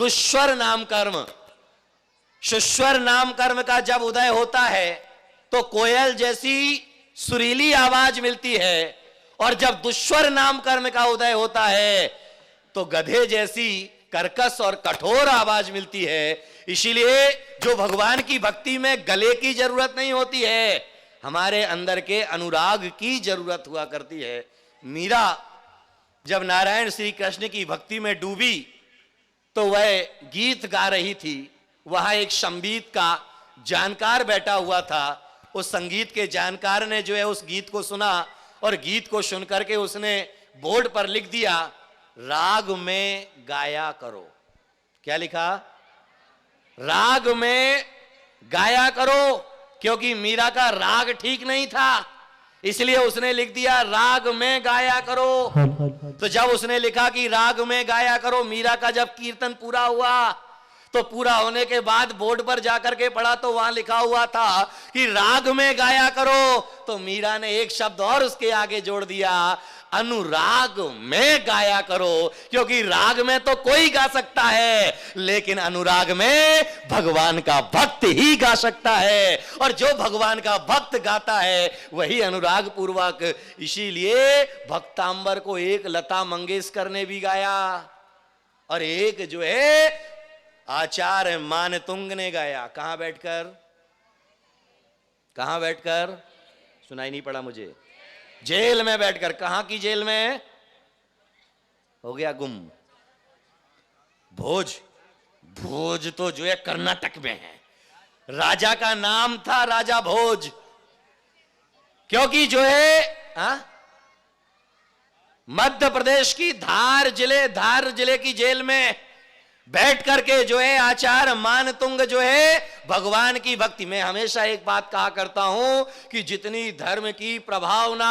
दुश्वर नाम कर्म, सुश्वर नाम कर्म का जब उदय होता है तो कोयल जैसी सुरीली आवाज मिलती है, और जब दुश्वर नाम कर्म का उदय होता है तो गधे जैसी कर्कश और कठोर आवाज मिलती है। इसीलिए जो भगवान की भक्ति में गले की जरूरत नहीं होती है, हमारे अंदर के अनुराग की जरूरत हुआ करती है। मीरा जब नारायण श्री कृष्ण की भक्ति में डूबी तो वह गीत गा रही थी। वहां एक संगीत का जानकार बैठा हुआ था। उस संगीत के जानकार ने जो है उस गीत को सुना, और गीत को सुनकर के उसने बोर्ड पर लिख दिया, राग में गाया करो। क्या लिखा? राग में गाया करो। क्योंकि मीरा का राग ठीक नहीं था, इसलिए उसने लिख दिया राग में गाया करो। तो जब उसने लिखा कि राग में गाया करो, मीरा का जब कीर्तन पूरा हुआ तो पूरा होने के बाद बोर्ड पर जाकर के पढ़ा तो वहां लिखा हुआ था कि राग में गाया करो। तो मीरा ने एक शब्द और उसके आगे जोड़ दिया, अनुराग में गाया करो। क्योंकि राग में तो कोई गा सकता है, लेकिन अनुराग में भगवान का भक्त ही गा सकता है, और जो भगवान का भक्त गाता है वही अनुराग पूर्वक। इसीलिए भक्तांबर को एक लता मंगेशकर ने भी गाया, और एक जो है आचार्य मानतुंग ने गाया। कहां बैठकर? कहां बैठकर? सुनाई नहीं पड़ा मुझे। जेल में बैठकर। कहां की जेल में? हो गया गुम। भोज। भोज तो जो है कर्नाटक में है। राजा का नाम था राजा भोज, क्योंकि जो है मध्य प्रदेश की धार जिले की जेल में बैठ करके जो है आचार्य मानतुंग जो है भगवान की भक्ति में। हमेशा एक बात कहा करता हूं कि जितनी धर्म की प्रभावना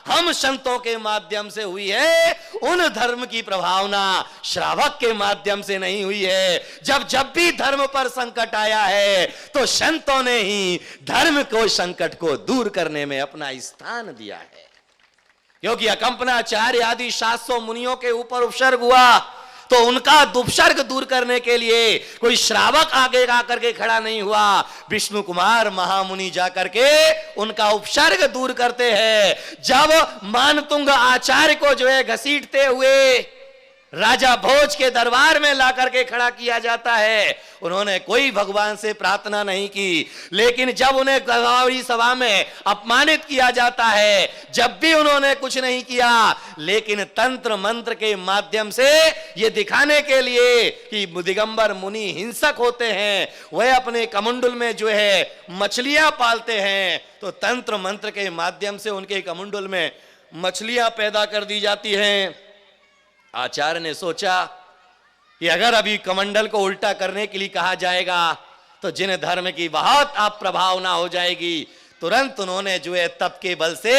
हम संतों के माध्यम से हुई है, उन धर्म की प्रभावना श्रावक के माध्यम से नहीं हुई है। जब भी धर्म पर संकट आया है तो संतों ने ही धर्म को संकट को दूर करने में अपना स्थान दिया है। क्योंकि अकंपनाचार्य आदि 700 मुनियों के ऊपर उपसर्ग हुआ, तो उनका दुपसर्ग दूर करने के लिए कोई श्रावक आगे आकर के खड़ा नहीं हुआ। विष्णु कुमार महामुनि जाकर के उनका उपसर्ग दूर करते हैं। जब मानतुंग आचार्य को जो है घसीटते हुए राजा भोज के दरबार में ला करके खड़ा किया जाता है, उन्होंने कोई भगवान से प्रार्थना नहीं की। लेकिन जब उन्हें गवाही सभा में अपमानित किया जाता है, जब भी उन्होंने कुछ नहीं किया, लेकिन तंत्र मंत्र के माध्यम से ये दिखाने के लिए कि दिगंबर मुनि हिंसक होते हैं, वह अपने कमंडल में जो है मछलियां पालते हैं, तो तंत्र मंत्र के माध्यम से उनके कमंडल में मछलियां पैदा कर दी जाती हैं। आचार्य ने सोचा कि अगर अभी कमंडल को उल्टा करने के लिए कहा जाएगा तो जिन धर्म की बहुत आप प्रभावना हो जाएगी। तुरंत उन्होंने जो है तप के बल से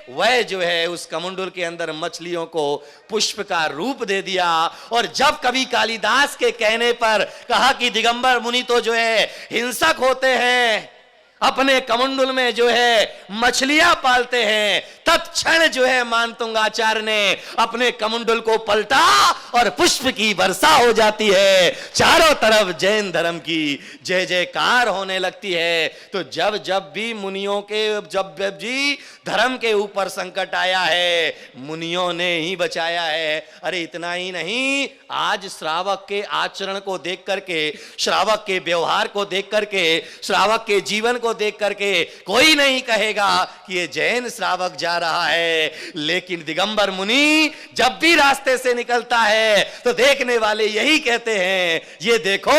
वह जो है उस कमंडल के अंदर मछलियों को पुष्प का रूप दे दिया। और जब कभी कालिदास के कहने पर कहा कि दिगंबर मुनि तो जो है हिंसक होते हैं, अपने कमंडल में जो है मछलियां पालते हैं, तत्क्षण जो है मानतुंगाचार्य ने अपने कमंडल को पलटा और पुष्प की वर्षा हो जाती है। चारों तरफ जैन धर्म की जय जयकार होने लगती है। तो जब भी मुनियों के जब भी धर्म के ऊपर संकट आया है, मुनियों ने ही बचाया है। अरे इतना ही नहीं, आज श्रावक के आचरण को देख करके, श्रावक के व्यवहार को देख करके, श्रावक के जीवन को देख करके कोई नहीं कहेगा कि ये जैन श्रावक जा रहा है। लेकिन दिगंबर मुनि जब भी रास्ते से निकलता है तो देखने वाले यही कहते हैं, ये देखो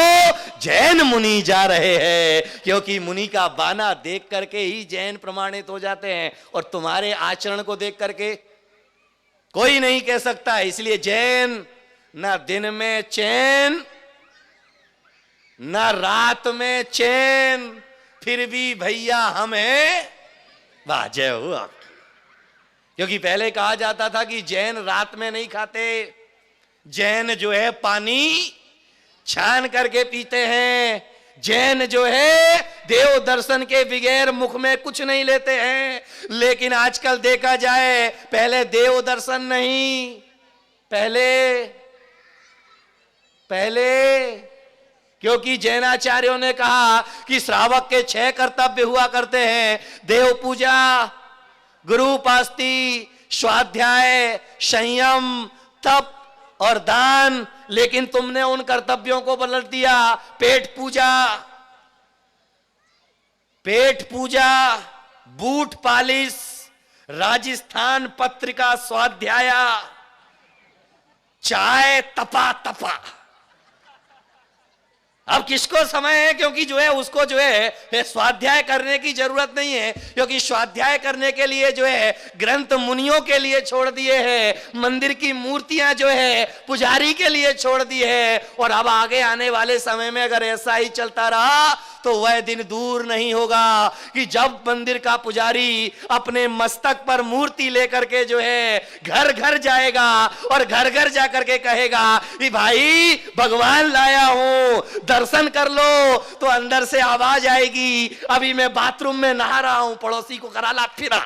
जैन मुनि जा रहे हैं। क्योंकि मुनि का बाना देख करके ही जैन प्रमाणित हो जाते हैं, और तुम्हारे आचरण को देख करके कोई नहीं कह सकता। इसलिए जैन ना दिन में चैन ना रात में चैन, फिर भी भैया हम हैं। वाह जय हो। क्योंकि पहले कहा जाता था कि जैन रात में नहीं खाते, जैन जो है पानी छान करके पीते हैं, जैन जो है देव दर्शन के बगैर मुख में कुछ नहीं लेते हैं। लेकिन आजकल देखा जाए, पहले देव दर्शन नहीं, पहले पहले, क्योंकि जैनाचार्यों ने कहा कि श्रावक के 6 कर्तव्य हुआ करते हैं, देव पूजा, गुरु उपासती, स्वाध्याय, संयम, तप और दान। लेकिन तुमने उन कर्तव्यों को बदल दिया। पेट पूजा, पेट पूजा, बूट पालिश, राजस्थान पत्रिका स्वाध्याय, चाय तपा तपा। अब किसको समय है, क्योंकि जो है उसको जो है स्वाध्याय करने की जरूरत नहीं है, क्योंकि स्वाध्याय करने के लिए जो है ग्रंथ मुनियों के लिए छोड़ दिए हैं, मंदिर की मूर्तियां जो है पुजारी के लिए छोड़ दी है। और अब आगे आने वाले समय में अगर ऐसा ही चलता रहा तो वह दिन दूर नहीं होगा कि जब मंदिर का पुजारी अपने मस्तक पर मूर्ति लेकर के जो है घर घर जाएगा और घर घर जाकर के कहेगा कि भाई भगवान लाया हूं, दर्शन कर लो, तो अंदर से आवाज आएगी, अभी मैं बाथरूम में नहा रहा हूं, पड़ोसी को करा ला फिरा।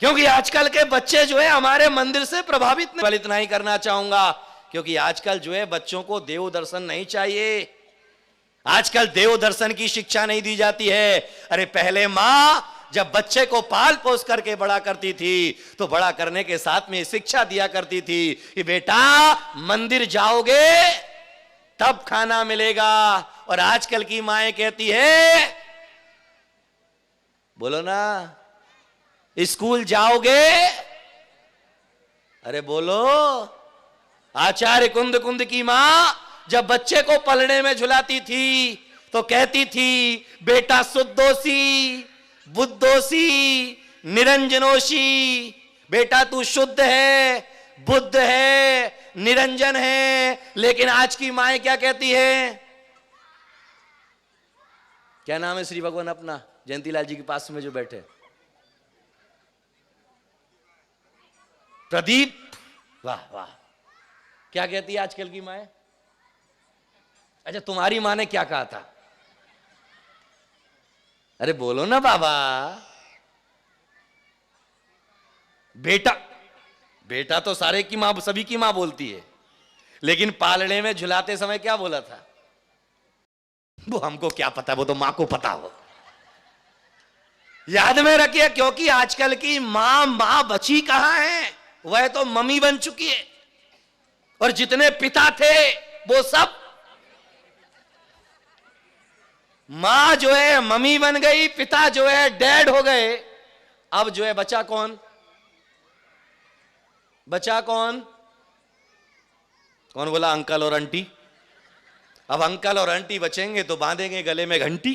क्योंकि आजकल के बच्चे जो है हमारे मंदिर से प्रभावित नहीं। इतना ही करना चाहूंगा, क्योंकि आजकल जो है बच्चों को देव दर्शन नहीं चाहिए, आजकल देव दर्शन की शिक्षा नहीं दी जाती है। अरे पहले मां जब बच्चे को पाल पोस करके बड़ा करती थी तो बड़ा करने के साथ में शिक्षा दिया करती थी कि बेटा मंदिर जाओगे तब खाना मिलेगा। और आजकल की माएं कहती है, बोलो ना, स्कूल जाओगे, अरे बोलो। आचार्य कुंद कुंद की मां जब बच्चे को पलड़े में झुलाती थी तो कहती थी, बेटा शुद्धोसी, बुद्धोसी, निरंजनोसी, बेटा तू शुद्ध है, बुद्ध है, निरंजन है। लेकिन आज की माएं क्या कहती है? क्या नाम है श्री भगवान अपना, जयंतीलाल जी के पास में जो बैठे, प्रदीप, वाह वाह। क्या कहती है आजकल की माएं? अच्छा तुम्हारी मां ने क्या कहा था? अरे बोलो ना बाबा। बेटा, बेटा तो सारे की मां, सभी की मां बोलती है, लेकिन पालने में झुलाते समय क्या बोला था? वो हमको क्या पता, वो तो मां को पता हो। याद में रखिए, क्योंकि आजकल की मां बची कहां है, वह तो मम्मी बन चुकी है। और जितने पिता थे वो सब, मां जो है मम्मी बन गई, पिता जो है डैड हो गए। अब जो है बचा कौन? बचा कौन? कौन बोला? अंकल और आंटी। अब अंकल और आंटी बचेंगे तो बांधेंगे गले में घंटी।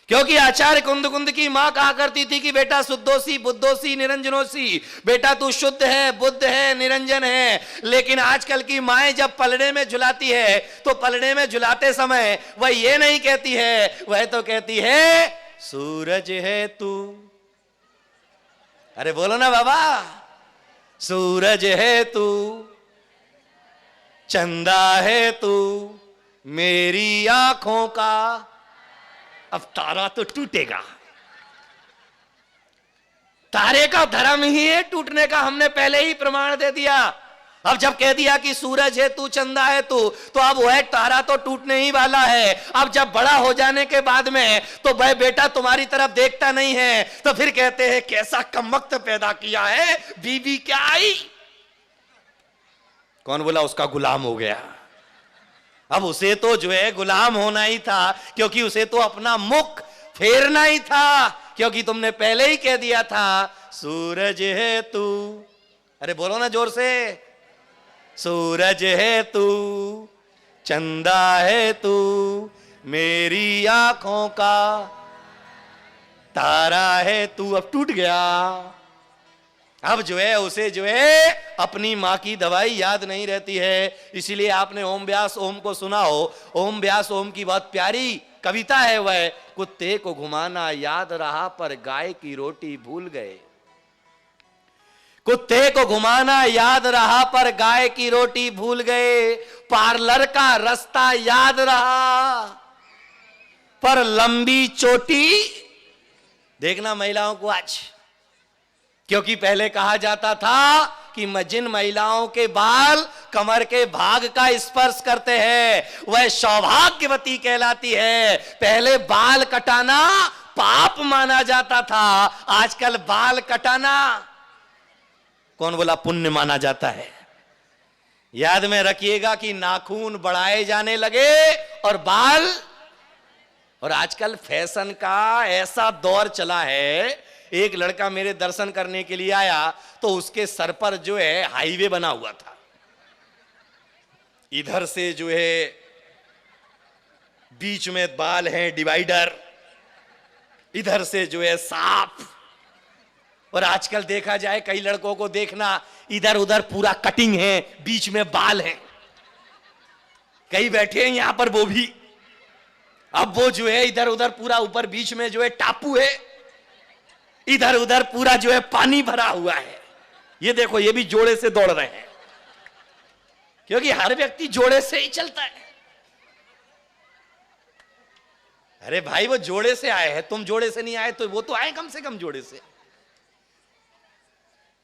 क्योंकि आचार्य कुंद कुंद की मां कहा करती थी कि बेटा शुद्धोसी, बुद्धोसी, निरंजनोसी, बेटा तू शुद्ध है, बुद्ध है, निरंजन है। लेकिन आजकल की माएं जब पलड़े में झुलाती है तो पलड़े में झुलाते समय वह ये नहीं कहती है, वह तो कहती है सूरज है तू। अरे बोलो ना बाबा, सूरज है तू, चंदा है तू, मेरी आंखों का। अब तारा तो टूटेगा, तारे का धर्म ही है टूटने का, हमने पहले ही प्रमाण दे दिया। अब जब कह दिया कि सूरज है तू, चंदा है तू, तो अब वह तारा तो टूटने ही वाला है। अब जब बड़ा हो जाने के बाद में तो वह बेटा तुम्हारी तरफ देखता नहीं है, तो फिर कहते हैं कैसा कमबख्त पैदा किया है, बीबी क्या आई। कौन बोला उसका गुलाम हो गया? अब उसे तो जो है गुलाम होना ही था, क्योंकि उसे तो अपना मुख फेरना ही था, क्योंकि तुमने पहले ही कह दिया था सूरज है तू। अरे बोलो ना जोर से, सूरज है तू, चंदा है तू, मेरी आंखों का तारा है तू। अब टूट गया। अब जो है उसे जो है अपनी मां की दवाई याद नहीं रहती है। इसीलिए आपने ओम व्यास ओम को सुना हो। ओम व्यास ओम की बहुत प्यारी कविता है वह, कुत्ते को घुमाना याद रहा पर गाय की रोटी भूल गए। कुत्ते को घुमाना याद रहा पर गाय की रोटी भूल गए। पार्लर का रास्ता याद रहा पर लंबी चोटी। देखना महिलाओं को आज, क्योंकि पहले कहा जाता था कि जिन महिलाओं के बाल कमर के भाग का स्पर्श करते हैं वह सौभाग्यवती कहलाती है। पहले बाल कटाना पाप माना जाता था, आजकल बाल कटाना कौन बोला पुण्य माना जाता है। याद में रखिएगा कि नाखून बढ़ाए जाने लगे और बाल, और आजकल फैशन का ऐसा दौर चला है। एक लड़का मेरे दर्शन करने के लिए आया तो उसके सर पर जो है हाईवे बना हुआ था, इधर से जो है बीच में बाल हैं डिवाइडर, इधर से जो है सांप। और आजकल देखा जाए कई लड़कों को देखना इधर उधर पूरा कटिंग है, बीच में बाल है। कई बैठे हैं यहां पर वो भी, अब वो जो है इधर उधर पूरा ऊपर बीच में जो है टापू है, इधर उधर पूरा जो है पानी भरा हुआ है। ये देखो ये भी जोड़े से दौड़ रहे हैं, क्योंकि हर व्यक्ति जोड़े से ही चलता है। अरे भाई वो जोड़े से आए हैं, तुम जोड़े से नहीं आए तो वो तो आए कम से कम जोड़े से।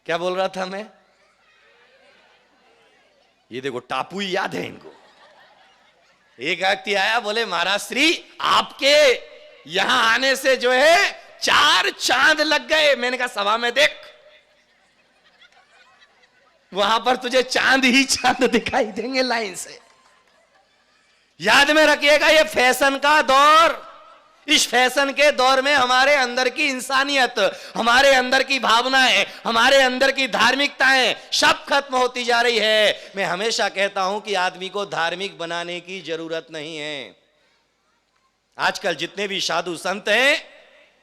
क्या बोल रहा था मैं? ये देखो टापू ही याद है इनको। एक व्यक्ति आया, बोले महाराज श्री आपके यहां आने से जो है 4 चांद लग गए। मैंने कहा सभा में देख, वहां पर तुझे चांद ही चांद दिखाई देंगे लाइन से। याद में रखिएगा ये फैशन का दौर, इस फैशन के दौर में हमारे अंदर की इंसानियत, हमारे अंदर की भावनाएं, हमारे अंदर की धार्मिकताएं सब खत्म होती जा रही है। मैं हमेशा कहता हूं कि आदमी को धार्मिक बनाने की जरूरत नहीं है। आजकल जितने भी साधु संत हैं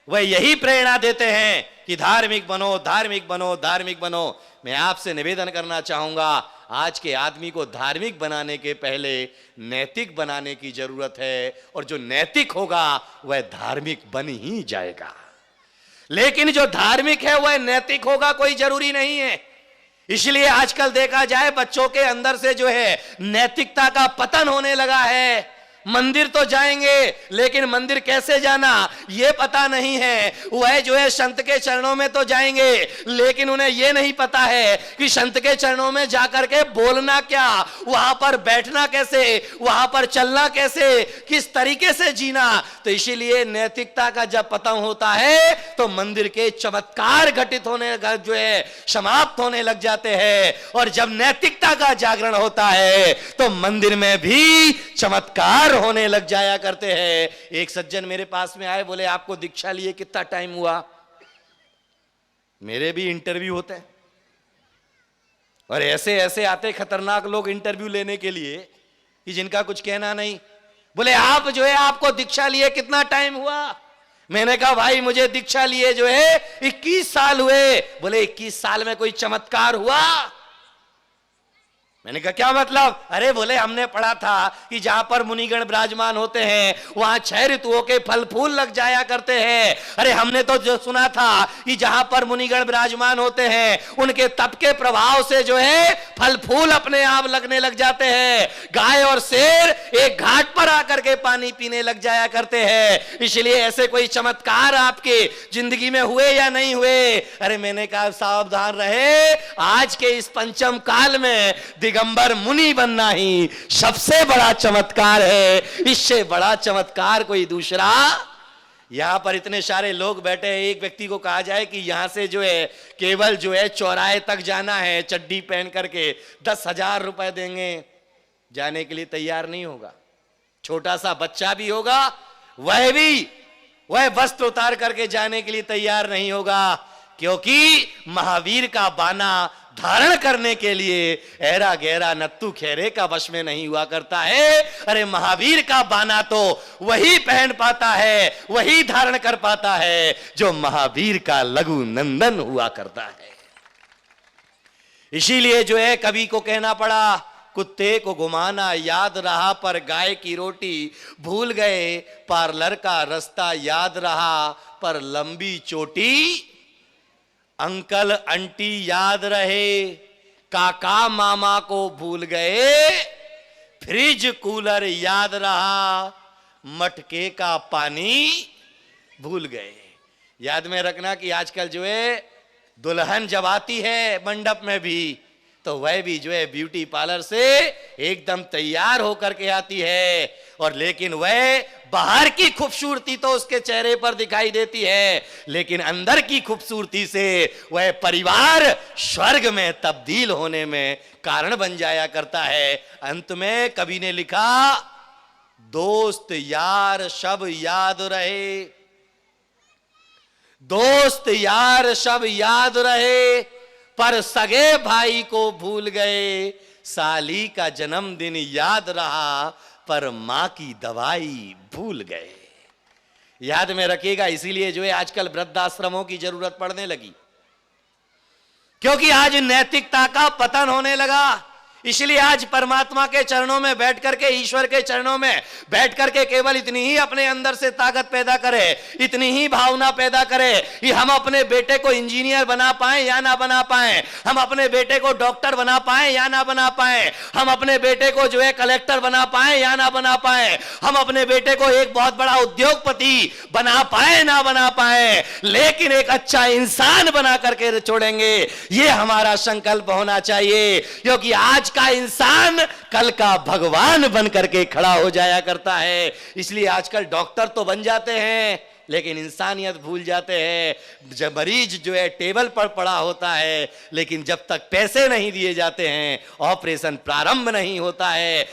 वह यही प्रेरणा देते हैं कि धार्मिक बनो, धार्मिक बनो, धार्मिक बनो। मैं आपसे निवेदन करना चाहूंगा, आज के आदमी को धार्मिक बनाने के पहले नैतिक बनाने की जरूरत है, और जो नैतिक होगा वह धार्मिक बन ही जाएगा। लेकिन जो धार्मिक है वह नैतिक होगा कोई जरूरी नहीं है। इसलिए आजकल देखा जाए बच्चों के अंदर से जो है नैतिकता का पतन होने लगा है। मंदिर तो जाएंगे लेकिन मंदिर कैसे जाना ये पता नहीं है। वह जो है संत के चरणों में तो जाएंगे लेकिन उन्हें यह नहीं पता है कि संत के चरणों में जाकर के बोलना क्या, वहां पर बैठना कैसे, वहां पर चलना कैसे, किस तरीके से जीना। तो इसीलिए नैतिकता का जब पतन होता है तो मंदिर के चमत्कार घटित होने जो है समाप्त होने लग जाते हैं, और जब नैतिकता का जागरण होता है तो मंदिर में भी चमत्कार होने लग जाया करते हैं। एक सज्जन मेरे पास में आए, बोले आपको दीक्षा लिए कितना टाइम हुआ? मेरे भी इंटरव्यू होते हैं और ऐसे ऐसे आते खतरनाक लोग इंटरव्यू लेने के लिए कि जिनका कुछ कहना नहीं। बोले आप जो है आपको दीक्षा लिए कितना टाइम हुआ? मैंने कहा भाई मुझे दीक्षा लिए जो है 21 साल हुए। बोले 21 साल में कोई चमत्कार हुआ? मैंने कहा क्या मतलब? अरे बोले हमने पढ़ा था कि जहां पर मुनिगण विराजमान होते हैं वहां 6 ऋतुओं के फल फूल लग जाया करते हैं। अरे हमने तो जो सुना था कि जहां पर मुनिगण विराजमान होते हैं उनके तप के प्रभाव से जो है फल फूल अपने आप लगने लग जाते हैं। गाय और शेर एक घाट पर आकर के पानी पीने लग जाया करते हैं। इसलिए ऐसे कोई चमत्कार आपके जिंदगी में हुए या नहीं हुए? अरे मैंने कहा सावधान रहे, आज के इस पंचम काल में दिगंबर मुनि बनना ही सबसे बड़ा चमत्कार है। इससे बड़ा चमत्कार कोई दूसरा। यहां पर इतने सारे लोग बैठे हैं, एक व्यक्ति को कहा जाए कि यहां से जो है केवल जो है चौराहे तक जाना है चड्डी पहन करके 10,000 रुपए देंगे, जाने के लिए तैयार नहीं होगा। छोटा सा बच्चा भी होगा वह वस्त्र उतार करके जाने के लिए तैयार नहीं होगा, क्योंकि महावीर का बाना धारण करने के लिए ऐरा गहरा नत्तू खेरे का वश में नहीं हुआ करता है। अरे महावीर का बाना तो वही पहन पाता है, वही धारण कर पाता है जो महावीर का लघु नंदन हुआ करता है। इसीलिए जो है कवि को कहना पड़ा, कुत्ते को घुमाना याद रहा पर गाय की रोटी भूल गए, पार्लर का रास्ता याद रहा पर लंबी चोटी। अंकल आंटी याद रहे, काका मामा को भूल गए, फ्रिज कूलर याद रहा, मटके का पानी भूल गए। याद में रखना कि आजकल जो है दुल्हन जब आती है मंडप में भी तो वह भी जो है ब्यूटी पार्लर से एकदम तैयार होकर के आती है, और लेकिन वह बाहर की खूबसूरती तो उसके चेहरे पर दिखाई देती है, लेकिन अंदर की खूबसूरती से वह परिवार स्वर्ग में तब्दील होने में कारण बन जाया करता है। अंत में कवि ने लिखा, दोस्त यार सब याद रहे, दोस्त यार सब याद रहे, पर सगे भाई को भूल गए, साली का जन्मदिन याद रहा, पर मां की दवाई भूल गए। याद में रखिएगा, इसीलिए जो है आजकल वृद्धाश्रमों की जरूरत पड़ने लगी, क्योंकि आज नैतिकता का पतन होने लगा। इसलिए आज परमात्मा के चरणों में बैठ करके, ईश्वर के चरणों में बैठ करके केवल इतनी ही अपने अंदर से ताकत पैदा करे, इतनी ही भावना पैदा करे कि हम अपने बेटे को इंजीनियर बना पाए या ना बना पाए, हम अपने बेटे को डॉक्टर बना पाए या ना बना पाए, हम अपने बेटे को जो है कलेक्टर बना पाए या ना बना पाए, हम अपने बेटे को एक बहुत बड़ा उद्योगपति बना पाए ना बना पाए, लेकिन एक अच्छा इंसान बना करके छोड़ेंगे। ये हमारा संकल्प होना चाहिए, क्योंकि आज का इंसान कल का भगवान बन करके खड़ा हो जाया करता है। इसलिए आजकल डॉक्टर तो बन जाते हैं, लेकिन इंसानियत भूल जाते हैं। जब मरीज जो है टेबल पर पड़ा होता है, लेकिन जब तक पैसे नहीं दिए जाते हैं, ऑपरेशन प्रारंभ नहीं होता है।